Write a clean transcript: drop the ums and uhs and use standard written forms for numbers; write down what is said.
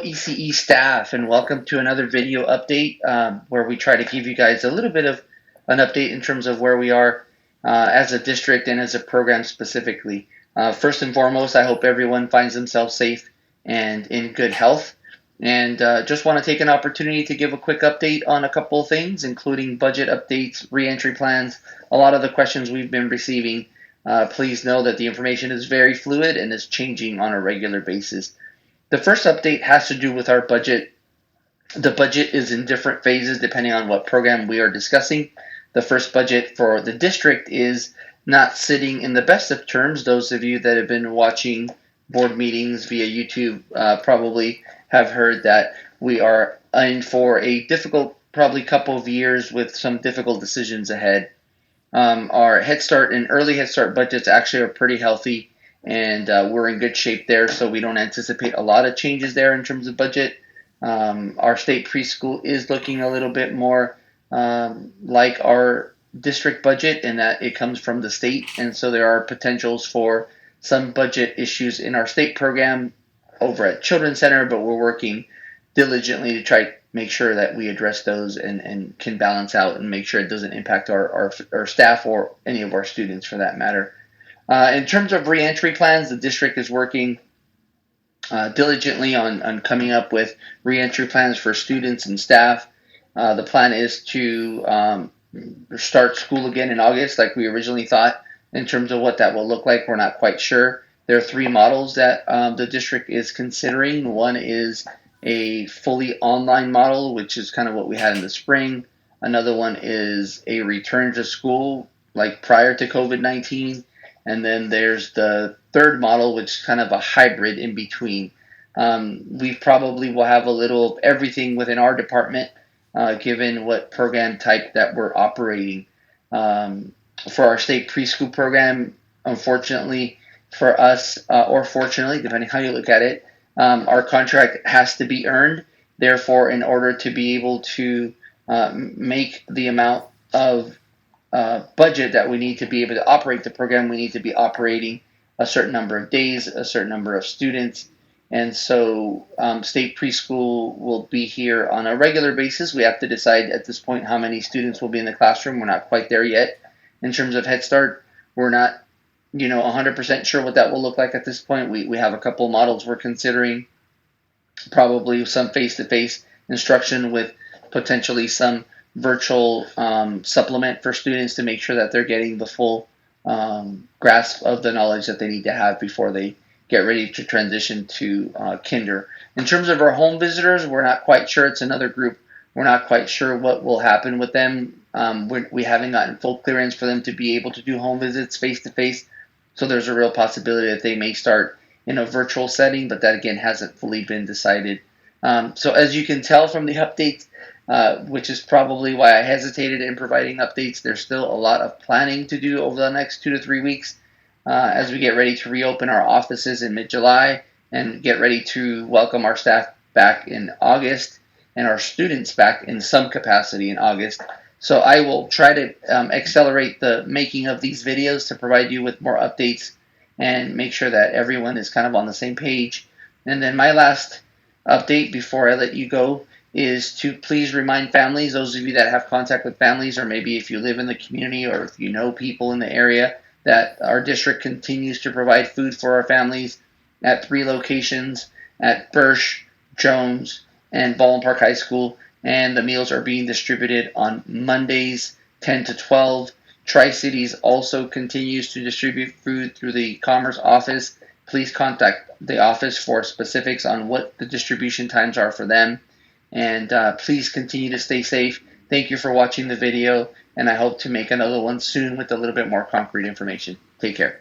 ECE staff, and welcome to another video update where we try to give you guys a little bit of an update in terms of where we are as a district and as a program specifically. First and foremost, I hope everyone finds themselves safe and in good health. And just want to take an opportunity to give a quick update on a couple of things, including budget updates, reentry plans, a lot of the questions we've been receiving. Please know that the information is very fluid and is changing on a regular basis. The first update has to do with our budget. The budget is in different phases depending on what program we are discussing. The first budget for the district is not sitting in the best of terms. Those of you that have been watching board meetings via YouTube probably have heard that we are in for a difficult, probably couple of years with some difficult decisions ahead. Our Head Start and early Head Start budgets actually are pretty healthy, and we're in good shape there, so we don't anticipate a lot of changes there in terms of budget. Our state preschool is looking a little bit more like our district budget in that it comes from the state, and so there are potentials for some budget issues in our state program over at Children's Center, but we're working diligently to try to make sure that we address those and can balance out and make sure it doesn't impact our staff or any of our students for that matter. In terms of reentry plans, the district is working diligently on coming up with reentry plans for students and staff. The plan is to start school again in August, like we originally thought. In terms of what that will look like, we're not quite sure. There are three models that the district is considering. One is a fully online model, which is kind of what we had in the spring. Another one is a return to school, like prior to COVID-19. And then there's the third model, which is kind of a hybrid in between. We probably will have a little of everything within our department, given what program type that we're operating. For our state preschool program, unfortunately for us, or fortunately, depending how you look at it, our contract has to be earned. Therefore, in order to be able to make the amount of budget that we need to be able to operate the program, we need to be operating a certain number of days, a certain number of students. And so state preschool will be here on a regular basis. We have to decide at this point how many students will be in the classroom. We're not quite there yet. In terms of Head Start, we're not 100% sure what that will look like at this point. We have a couple models we're considering, probably some face-to-face instruction with potentially some virtual supplement for students to make sure that they're getting the full grasp of the knowledge that they need to have before they get ready to transition to kinder. In terms of our home visitors, we're not quite sure. It's another group. We're not quite sure what will happen with them. We haven't gotten full clearance for them to be able to do home visits face-to-face. So there's a real possibility that they may start in a virtual setting, but that again hasn't fully been decided. So as you can tell from the updates, which is probably why I hesitated in providing updates, there's still a lot of planning to do over the next 2 to 3 weeks as we get ready to reopen our offices in mid-July and get ready to welcome our staff back in August and our students back in some capacity in August. So I will try to accelerate the making of these videos to provide you with more updates and make sure that everyone is kind of on the same page. And then my last update before I let you go is to please remind families, those of you that have contact with families, or maybe if you live in the community or if you know people in the area, that our district continues to provide food for our families at 3 locations, at Birch, Jones, and Baldwin Park High School, and the meals are being distributed on Mondays 10 to 12. Tri-Cities also continues to distribute food through the Commerce office. Please contact the office for specifics on what the distribution times are for them. And please continue to stay safe. Thank you for watching the video, and I hope to make another one soon with a little bit more concrete information. Take care.